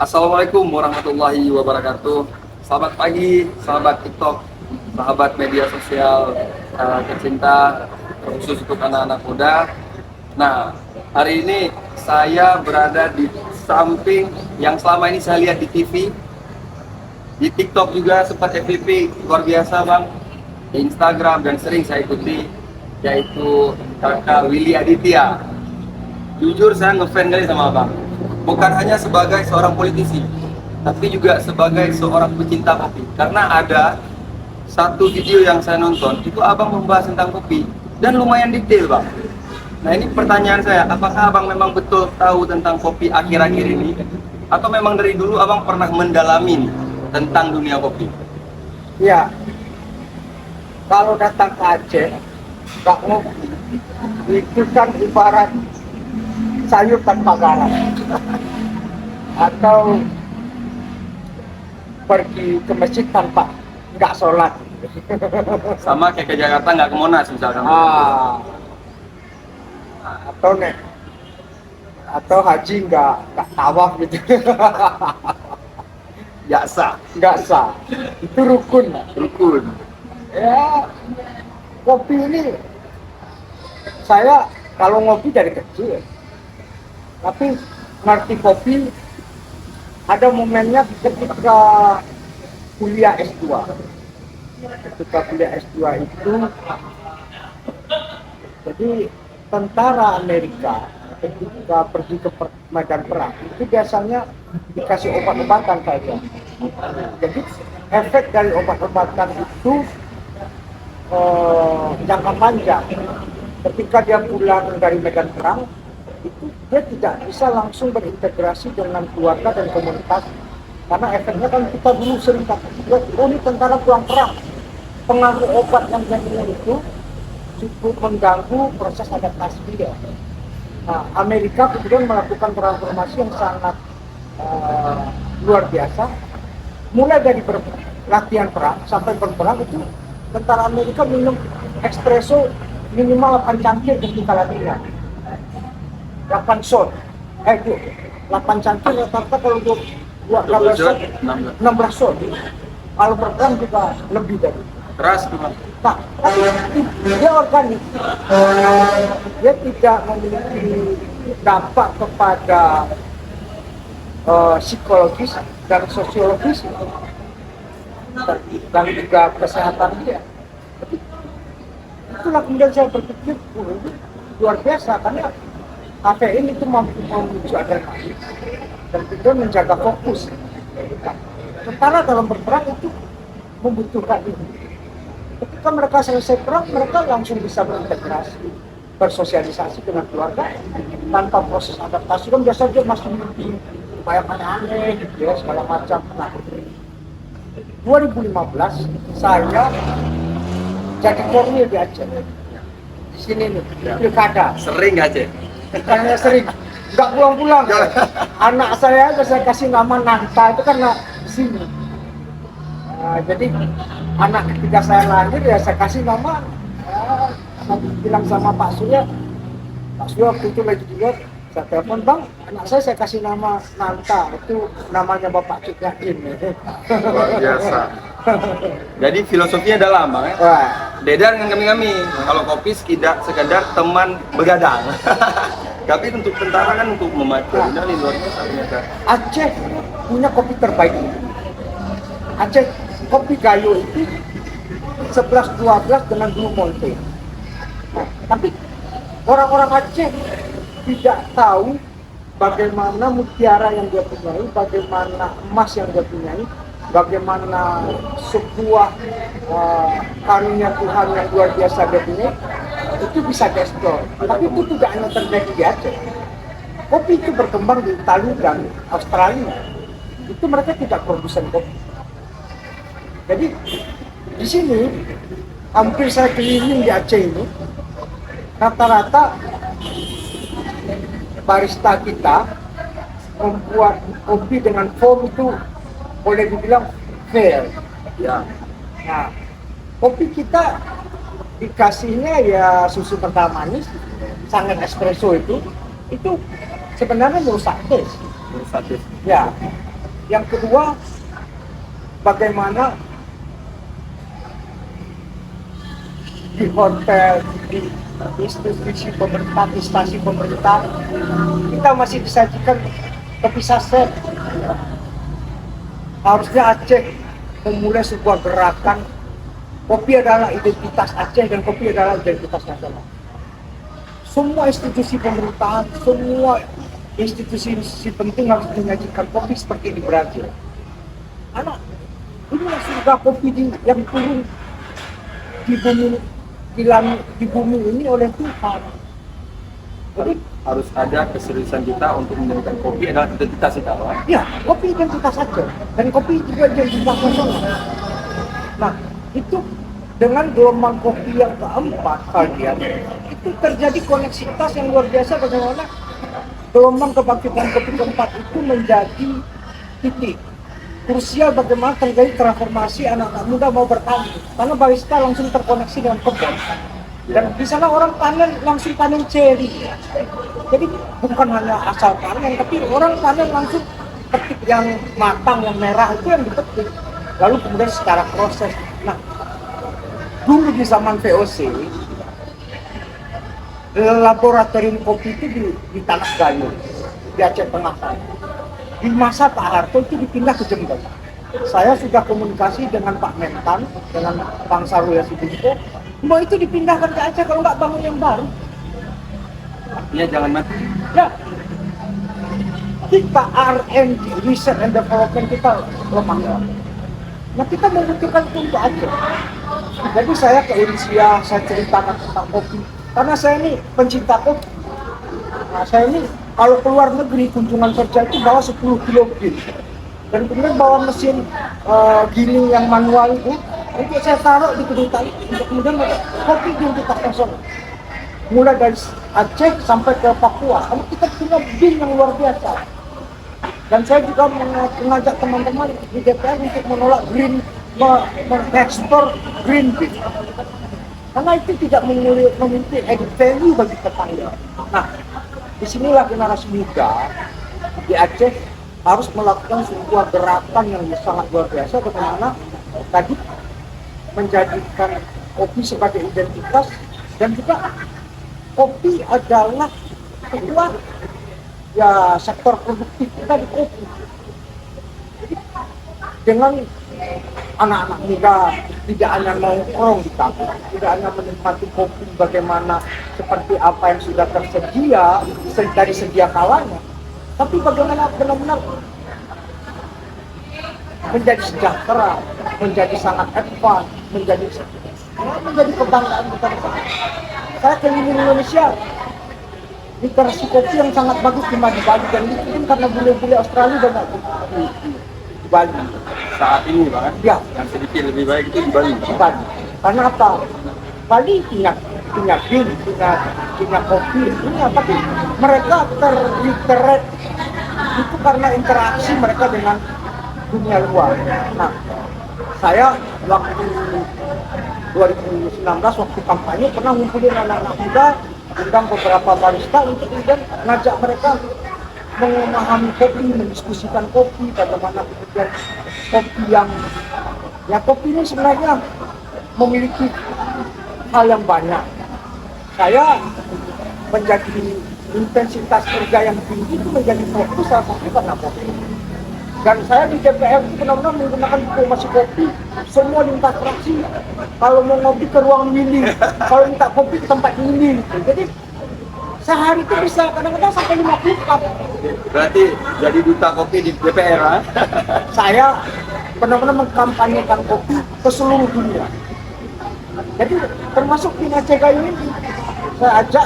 Assalamualaikum warahmatullahi wabarakatuh. Selamat pagi, sahabat TikTok, sahabat media sosial tercinta, khusus untuk anak-anak muda. Nah, hari ini saya berada di samping yang selama ini saya lihat di TV, di TikTok juga sempat FYP, luar biasa bang, di Instagram dan sering saya ikuti, yaitu kakak Willy Aditya. Jujur saya ngefans kali sama abang. Bukan hanya sebagai seorang politisi, tapi juga sebagai seorang pecinta kopi. Karena ada satu video yang saya nonton, itu abang membahas tentang kopi dan lumayan detail bang. Nah ini pertanyaan saya, apakah abang memang betul tahu tentang kopi akhir-akhir ini? Atau memang dari dulu abang pernah mendalami nih, tentang dunia kopi? Ya, kalau datang ke Aceh, nggak ngopi, itu kan ibarat sayur tanpa garam. Atau pergi ke masjid tanpa nggak sholat. Sama kayak ke Jakarta nggak ke Monas misalkan. Atau atau haji nggak tawaf gitu. Nggak sah. Nggak sah. Itu rukun. Rukun. Ya, kopi ini saya kalau ngopi dari kecil, tapi ngerti kopi ada momennya ketika kuliah S2. Ketika kuliah S2 itu, jadi tentara Amerika ketika pergi ke medan perang itu biasanya dikasih obat-obatan saja. Jadi efek dari obat-obatan itu jangka panjang. Ketika dia pulang dari medan perang, itu dia tidak bisa langsung berintegrasi dengan keluarga dan komunitas, karena efeknya kan kita dulu sering kata, oh ini tentara pulang perang, pengaruh obat yang dia minum itu cukup mengganggu proses adaptasi dia. Nah, Amerika kemudian melakukan transformasi yang sangat luar biasa, mulai dari latihan perang sampai berperang itu tentara Amerika minum espresso minimal 8 cangkir ketika latihan. 8 shot, itu 8 cangkir rata-rata kalau untuk buat 16 shot, 16 shot. Kalau berperang juga lebih dari itu. Keras memang. Nah, tapi dia organik, dia tidak memiliki dampak kepada psikologis dan sosiologis dan juga kesehatan dia. Itulah kemudian saya berpikir, luar biasa, karena kafein itu mampu memicu adrenalin dan kemudian menjaga fokus. Sementara dalam berperang itu membutuhkan ini. Ketika mereka selesai perang, mereka langsung bisa berintegrasi, bersosialisasi dengan keluarga tanpa proses adaptasi. Kan biasa dia masih mimpi banyak aneh gitu ya, segala macam. Nah, 2015 saya jadi korwil di Aceh. Di sini nih, pilkada. Sering nggak Cek? Bukannya sering, nggak pulang-pulang. Anak saya kasih nama Nanta itu karena di sini. Nah, jadi anak ketika saya lahir ya saya kasih nama. Saya bilang sama Pak Surya waktu itu lagi juga, saya telepon, bang, anak saya kasih nama Nanta, itu namanya Bapak Cukyain. Luar biasa. Jadi filosofinya dalam bang ya? Wah. Beda dengan kami-kami. Kalau kopi sekedar teman begadang. Tapi untuk tentara kan untuk memacu. Ini luar biasa ternyata. Aceh punya kopi terbaik. Aceh kopi gayo itu 11-12 dengan Blue Mountain. Nah, tapi orang-orang Aceh tidak tahu bagaimana mutiara yang dia punyai, bagaimana emas yang dia punyai, bagaimana sebuah karunia Tuhan yang luar biasa dia punya, itu bisa dieksplor. Tapi itu tidak hanya terjadi di Aceh. Kopi itu berkembang di Italia dan Australia. Itu mereka tidak produsen kopi. Jadi di sini hampir saya keliling di Aceh ini, rata-rata barista kita membuat kopi dengan foam itu boleh dibilang fair. Ya. Nah, kopi kita dikasihnya ya susu kental manis, sangat espresso itu sebenarnya merusak taste. Merusak taste. Ya, Yang kedua, bagaimana di hotel, di institusi pemerintah, instansi pemerintah, kita masih disajikan kopi saset. Harusnya Aceh memulai sebuah gerakan, kopi adalah identitas Aceh dan kopi adalah identitas nasional. Semua institusi pemerintahan, semua institusi penting harus menyajikan kopi seperti di Brazil. Anak, ini surga kopi yang turun di bumi ini oleh Tuhan. Jadi Harus ada keseriusan kita untuk menjadikan kopi adalah identitas kita, Pak. ya, kopi identitas Aceh dan kopi juga identitas nasional. Nah, itu dengan gelombang kopi yang keempat kalian, itu terjadi koneksitas yang luar biasa bagaimana gelombang kebangkitan kopi keempat itu menjadi titik krusial bagaimana terjadi transformasi anak-anak muda mau bertani, karena barista langsung terkoneksi dengan kebun dan di sana orang panen langsung panen cherry. Jadi bukan hanya asal panen, tapi orang panen langsung petik yang matang, yang merah itu yang dipetik, lalu kemudian secara proses. Nah, dulu di zaman VOC laboratorium kopi itu di Tanah Gayo, di Aceh Tengah. Di masa Pak Harto itu dipindah ke Jember. Saya sudah komunikasi dengan Pak Mentan, dengan Bang Sarul Yasudinko, mau itu dipindahkan ke Aceh kalau nggak bangun yang baru. Artinya jangan mati. Ya, kita R&D, Research and Development kita lemah. Nah, kita membutuhkan itu untuk Aceh. Jadi saya ke Indonesia, saya ceritakan tentang kopi. Karena saya ini pencinta kopi. Nah, saya ini kalau keluar negeri kunjungan kerja itu bawa 10 kilo bin. Dan kemudian bawa mesin giling yang manual itu saya taruh di kedutaan untuk kemudian kopi identitas nasional. Mulai dari Aceh sampai ke Papua, karena kita punya bin yang luar biasa. Dan saya juga mengajak teman-teman di DPR untuk menolak mengekspor green bean. Karena itu tidak memiliki added value bagi petani. Nah, disinilah generasi muda di Aceh harus melakukan sebuah gerakan yang sangat luar biasa bagaimana tadi menjadikan kopi sebagai identitas dan juga kopi adalah kedua ya sektor produktif kita di kopi. Jadi, dengan anak-anak muda tidak hanya nongkrong di kafe, tidak hanya menikmati kopi bagaimana seperti apa yang sudah tersedia dari sedia kalanya, tapi bagaimana benar-benar menjadi sejahtera, menjadi sangat advance, menjadi kebanggaan kita. Saya keliling Indonesia, literasi kopi yang sangat bagus cuma di Bali, dan itu mungkin karena bule-bule Australia banyak di Bali. Saat ini, Pak, Ya, yang sedikit lebih baik itu di Bali. di Bali. Karena apa? Bali punya bin, punya kopi, tapi mereka terliterate itu karena interaksi mereka dengan dunia luar. Nah, saya waktu 2019 waktu kampanye pernah ngumpulin anak-anak muda, undang beberapa barista untuk kemudian ngajak mereka memahami kopi, mendiskusikan kopi, bagaimana kemudian kopi kopi ini sebenarnya memiliki hal yang banyak. Saya menjadi intensitas kerja yang tinggi itu menjadi fokus salah satu karena kopi. Dan saya di DPR itu benar-benar menggunakan diplomasi kopi, semua lintas fraksi. Kalau mau ngopi ke ruang milih, kalau minta kopi ke tempat milih. Jadi sehari itu bisa kadang-kadang sampai 50 cup. Berarti jadi duta kopi di DPR, ha? Saya benar-benar mengkampanyekan kopi ke seluruh dunia. Jadi termasuk di Aceh Gayo ini, saya ajak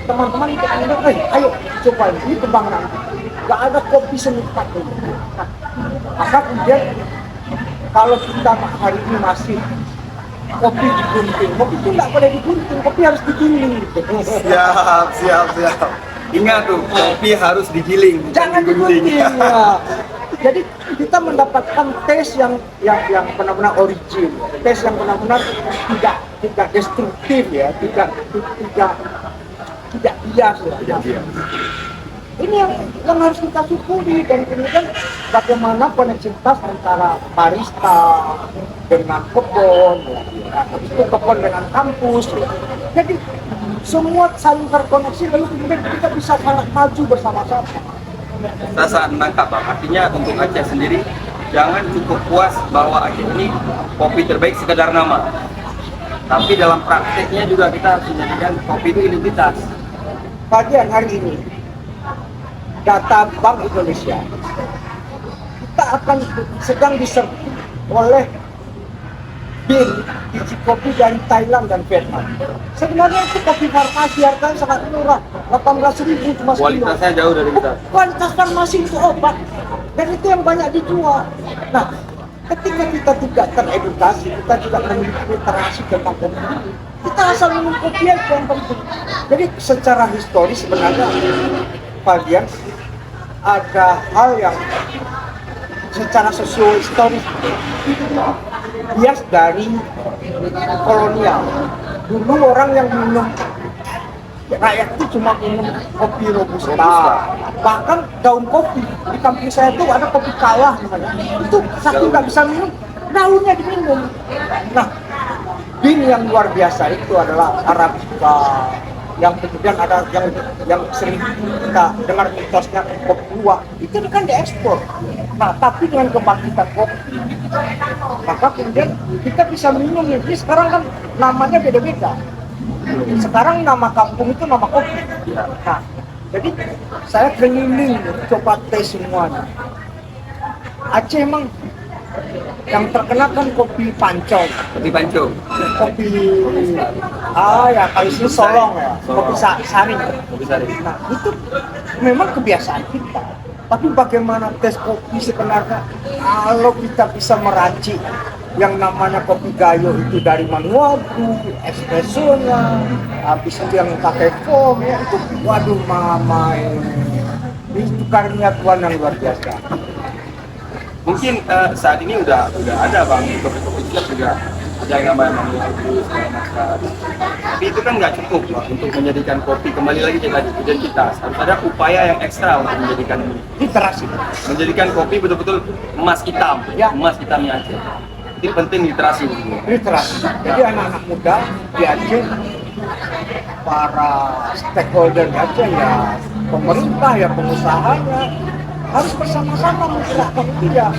teman-teman untuk mendengar, ayo coba ini kebanggaan. Gak ada kopi senikmat ini. Nah, maka kemudian kalau kita hari ini masih kopi digunting, kopi itu nggak boleh digunting, kopi harus digiling. Siap. Ingat tuh, kopi harus digiling, Jangan digunting. Ya. Jadi kita mendapatkan taste yang benar-benar origin, taste yang benar-benar tidak destruktif ya, tidak bias ya. Iya. Ini yang harus kita syukuri, dan kemudian bagaimana koneksitas antara barista dengan kebun, ya, habis itu kebun dengan kampus. Jadi semua saling terkoneksi, lalu kemudian kita bisa sangat maju bersama-sama. Saya sangat menangkap Bang. Artinya untuk Aceh sendiri jangan cukup puas bahwa Aceh ini kopi terbaik sekedar nama. Tapi dalam prakteknya juga kita harus menjadikan kopi itu identitas. Bagian hari ini data Bank Indonesia, kita akan sedang diserbu oleh bin biji kopi dari Thailand dan Vietnam. Sebenarnya itu kopi farmasi harganya sangat murah, 18.000 cuma sekilo. Kualitasnya jauh dari kita. Kualitas farmasi itu obat, dan itu yang banyak dijual. Nah, ketika kita tidak teredukasi, kita tidak memiliki literasi tentang kopi, kita asal minum kopi aja yang penting. Jadi secara historis sebenarnya bagian ada hal yang secara sosio-historis bias dari kolonial. Dulu orang yang minum, rakyat itu cuma minum kopi robusta. Bahkan daun kopi di kampung saya itu ada kopi kawah namanya. Itu satu nggak bisa minum, daunnya diminum. Nah, bin yang luar biasa itu adalah Arabica, yang kemudian ada yang sering kita dengar mitosnya kopi luwak, itu kan diekspor. Nah, tapi dengan kebangkitan kopi, maka kemudian kita bisa minum. Jadi sekarang kan namanya beda-beda. Sekarang nama kampung itu nama kopi. Nah, jadi saya keliling coba tes semuanya. Aceh emang yang terkenal kan kopi pancong, Kopi pancong. kopi ya kalau sini solong ya, kopi saring. Kopi sari. Nah, itu memang kebiasaan kita. Tapi bagaimana tes kopi sebenarnya kalau kita bisa meracik yang namanya kopi gayo itu dari Manuagu, espressonya, habis itu yang pakai foam ya, itu waduh mama itu karunia Tuhan yang luar biasa. Mungkin saat ini udah ada Bang, kopi-kopi siap juga ada yang namanya Manuagu segala macam. Tapi itu kan nggak cukup Bang, untuk menjadikan kopi kembali lagi kita identitas. Harus ada upaya yang ekstra untuk menjadikan Literasi. menjadikan kopi betul-betul emas hitam, Ya. emas hitamnya Aceh. Itu penting literasi. Literasi. Jadi anak-anak muda di Aceh, para stakeholder di Aceh ya, pemerintah ya, pengusahanya harus bersama-sama menggerakkan itu ya.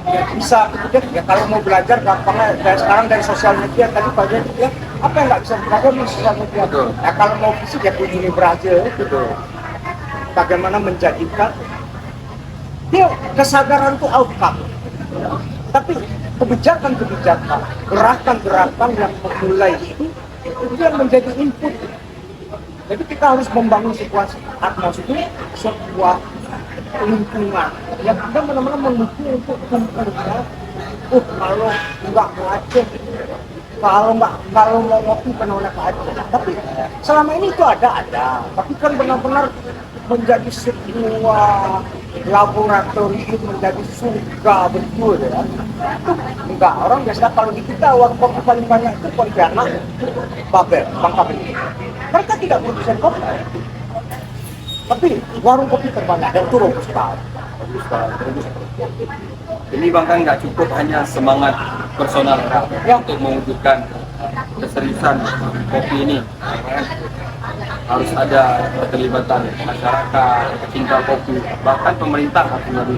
Ya bisa kemudian ya kalau mau belajar gampangnya dari sekarang dari sosial media tadi banyak ya, apa yang nggak bisa belajar di sosial media. Betul. Ya kalau mau fisik ya kunjungi Brazil gitu. Bagaimana menjadikan dia kesadaran itu outcome, tapi kebijakan-kebijakan, gerakan-gerakan yang memulai itu yang menjadi input. Jadi kita harus membangun situasi atmosfer, sebuah lingkungan yang kita benar-benar mendukung untuk tumbuhnya. Kalau nggak ke Aceh, kalau mau ngopi penolak ke Aceh. Tapi selama ini itu ada, tapi kan benar-benar menjadi sebuah laboratorium, menjadi surga betul ya. Itu enggak, orang biasa kalau di kita warung kopi paling banyak itu Pontianak, Babel, Bangka Belitung. Mereka tidak produsen kopi, tapi warung kopi terbanyak dan itu robusta. Ini Bang kan nggak cukup hanya semangat personal Ya. untuk mewujudkan keseriusan kopi ini. Harus ada keterlibatan masyarakat, pecinta kopi, bahkan pemerintah harus menjadi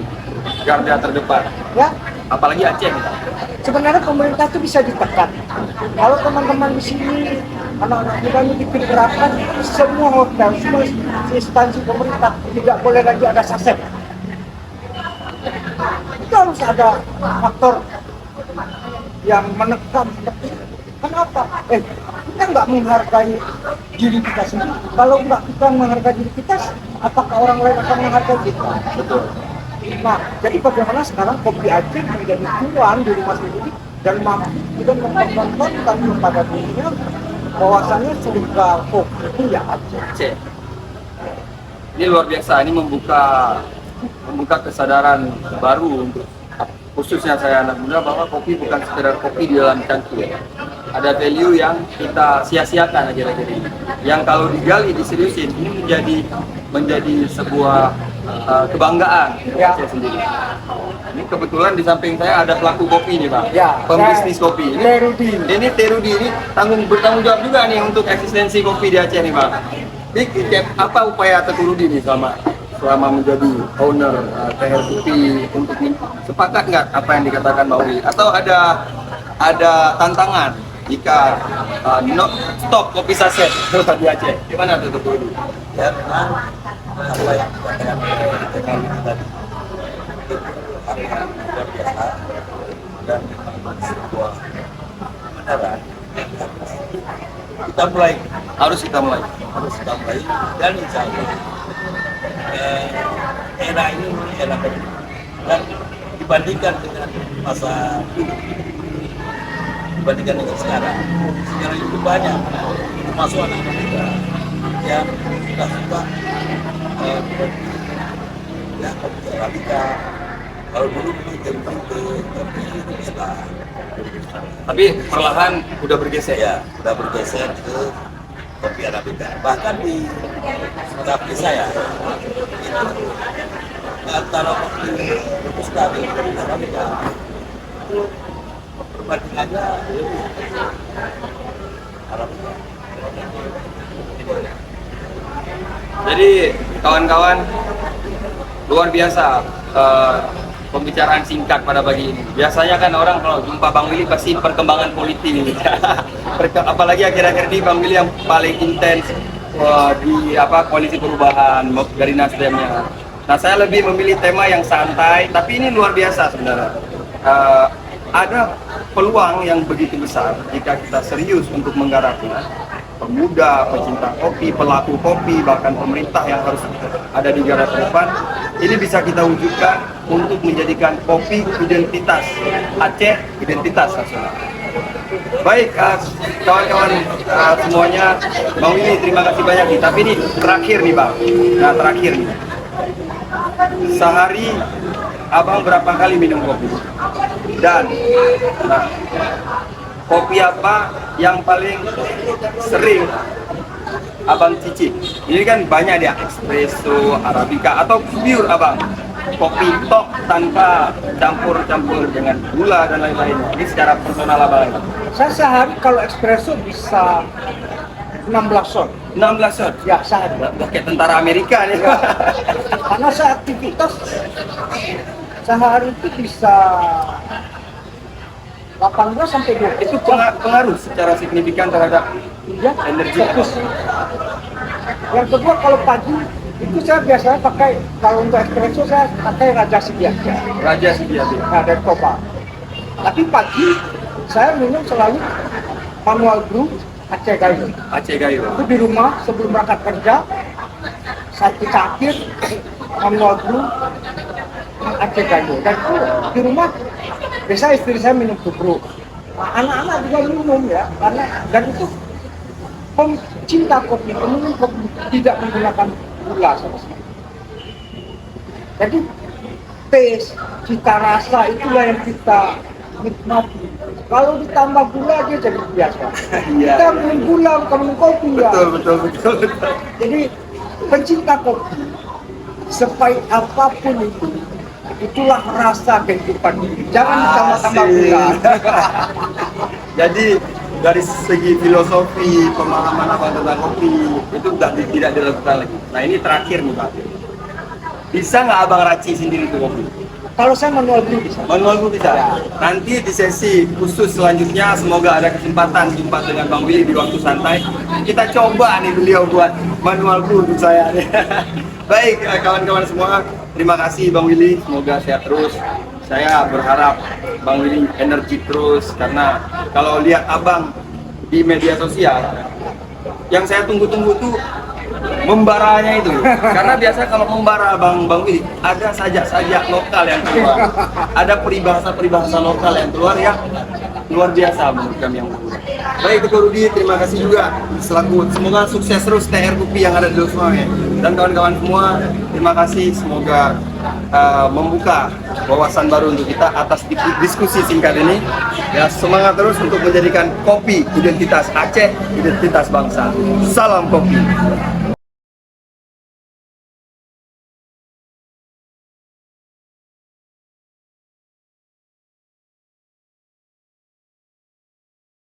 garda terdepan. Ya, Apalagi Aceh kita. sebenarnya pemerintah itu bisa ditekan. Kalau teman-teman di sini, anak-anak muda ini bikin gerakan, semua hotel, semua instansi pemerintah tidak boleh lagi ada saset. Itu harus ada faktor yang menekan. Kenapa? Kita nggak menghargai diri kita sendiri. Kalau nggak kita menghargai diri kita, apakah orang lain akan menghargai kita? Betul. Nah, jadi bagaimana sekarang kopi Aceh menjadi tuan di rumah sendiri dan mampu kita mempertontonkan kepada dunia bahwasannya surga kopi itu ya Aceh. Aceh. Ini luar biasa. Ini membuka kesadaran baru untuk khususnya saya anak muda bahwa kopi bukan sekedar kopi di dalam cangkir. Ada value yang kita sia-siakan aja ini. Yang kalau digali, diseriusin, ini menjadi menjadi sebuah kebanggaan Ya. Aceh sendiri. Ini kebetulan di samping saya ada pelaku kopi nih Bang, Ya, pembisnis kopi. Terudi. Ini Terudi ini bertanggung jawab juga nih untuk eksistensi kopi di Aceh nih Bang. Ini apa upaya Teguh Rudi nih selama menjadi owner TR Kopi untuk sepakat nggak apa yang dikatakan Mbak Wi? Atau ada tantangan jika no stop kopi saset di Aceh? Gimana tuh Teguh Rudi? Ya memang apa yang dikatakan oleh TKI tadi itu hal yang luar biasa dan memang sebuah kebenaran yang harus kita mulai dan insya Allah era ini era baru dan dibandingkan dengan masa dulu, dibandingkan dengan sekarang itu banyak termasuk anak-anak muda yang sudah suka ya kopi Arabica. Kalau dulu tapi sekarang Tapi perlahan udah bergeser ya. ya sudah bergeser ke kopi Arabica. Bahkan di kafe saya itu antara kopi Robusta dan kopi Arabica itu perbandingannya Arabica. Jadi kawan-kawan luar biasa pembicaraan singkat pada pagi ini. Biasanya kan orang kalau jumpa Bang Willy pasti perkembangan politik. Apalagi akhir-akhir ini Bang Willy yang paling intens di koalisi perubahan dari Nasdemnya. Nah saya lebih memilih tema yang santai, tapi ini luar biasa sebenarnya. Ada peluang yang begitu besar jika kita serius untuk menggarapnya. Pemuda, pecinta kopi, pelaku kopi, bahkan pemerintah yang harus ada di garda terdepan, ini bisa kita wujudkan untuk menjadikan kopi identitas Aceh, identitas nasional. Baik, kawan-kawan semuanya, Bang Willy terima kasih banyak nih. Tapi ini terakhir nih Bang, nah terakhir nih. Sehari Abang berapa kali minum kopi? Dan kopi apa yang paling sering Abang cicip? Ini kan banyak dia, espresso, Arabica, atau pure Abang kopi tok tanpa campur-campur dengan gula dan lain-lainnya. Ini secara personal Abang. Saya sehari kalau espresso bisa 16 shot. 16 shot? Ya, sehari. Udah kayak tentara Amerika nih. Ya. Karena saya aktivitas sehari itu bisa 18 sampai 20. Itu pengaruh secara signifikan terhadap Ya, energi. fokus. Yang kedua kalau pagi itu saya biasanya pakai, kalau untuk espresso saya pakai Raja Sibiaja. Raja Sibiaja. Nah, dari Toba. Tapi pagi saya minum selalu manual brew Aceh Gayo. Aceh Gayo. Itu di rumah sebelum berangkat kerja, satu cangkir manual brew Aceh Gayo. Dan itu di rumah biasa istri saya minum tubruk. Nah, anak-anak juga minum ya, karena dan itu pencinta kopi, peminum kopi tidak menggunakan gula sama sekali. Jadi taste, cita rasa itulah yang kita nikmati. Kalau ditambah gula dia jadi biasa. Iya. Kita minum gula bukan minum kopi ya. Betul. Jadi pencinta kopi, sepahit apapun itu, itulah rasa kehidupan ini. Jangan ditambah-tambah gula. Jadi dari segi filosofi pemahaman Abang tentang kopi itu tidak dilakukan lagi. Nah ini terakhir nih Pak. Bisa nggak Abang racik sendiri tuh kopi? Kalau saya manual brew bisa. Manual brew bisa. Nanti di sesi khusus selanjutnya semoga ada kesempatan jumpa dengan Bang Willy di waktu santai. Kita coba nih beliau buat manual brew untuk saya. Baik kawan-kawan semua, terima kasih Bang Willy. Semoga sehat terus. Saya berharap Bang Willy energi terus karena kalau lihat Abang di media sosial, yang saya tunggu-tunggu tuh membaranya itu. Karena biasa kalau membara Bang Willy ada sajak-sajak lokal yang keluar, ada peribahasa-peribahasa lokal yang keluar yang luar biasa menurut kami yang berdua. Baik Teguh Rudi, terima kasih juga selaku semoga sukses terus TR Kopi yang ada di Semarang dan kawan-kawan semua. Terima kasih, semoga membuka wawasan baru untuk kita atas diskusi singkat ini. Ya, semangat terus untuk menjadikan kopi identitas Aceh, identitas bangsa. Salam kopi.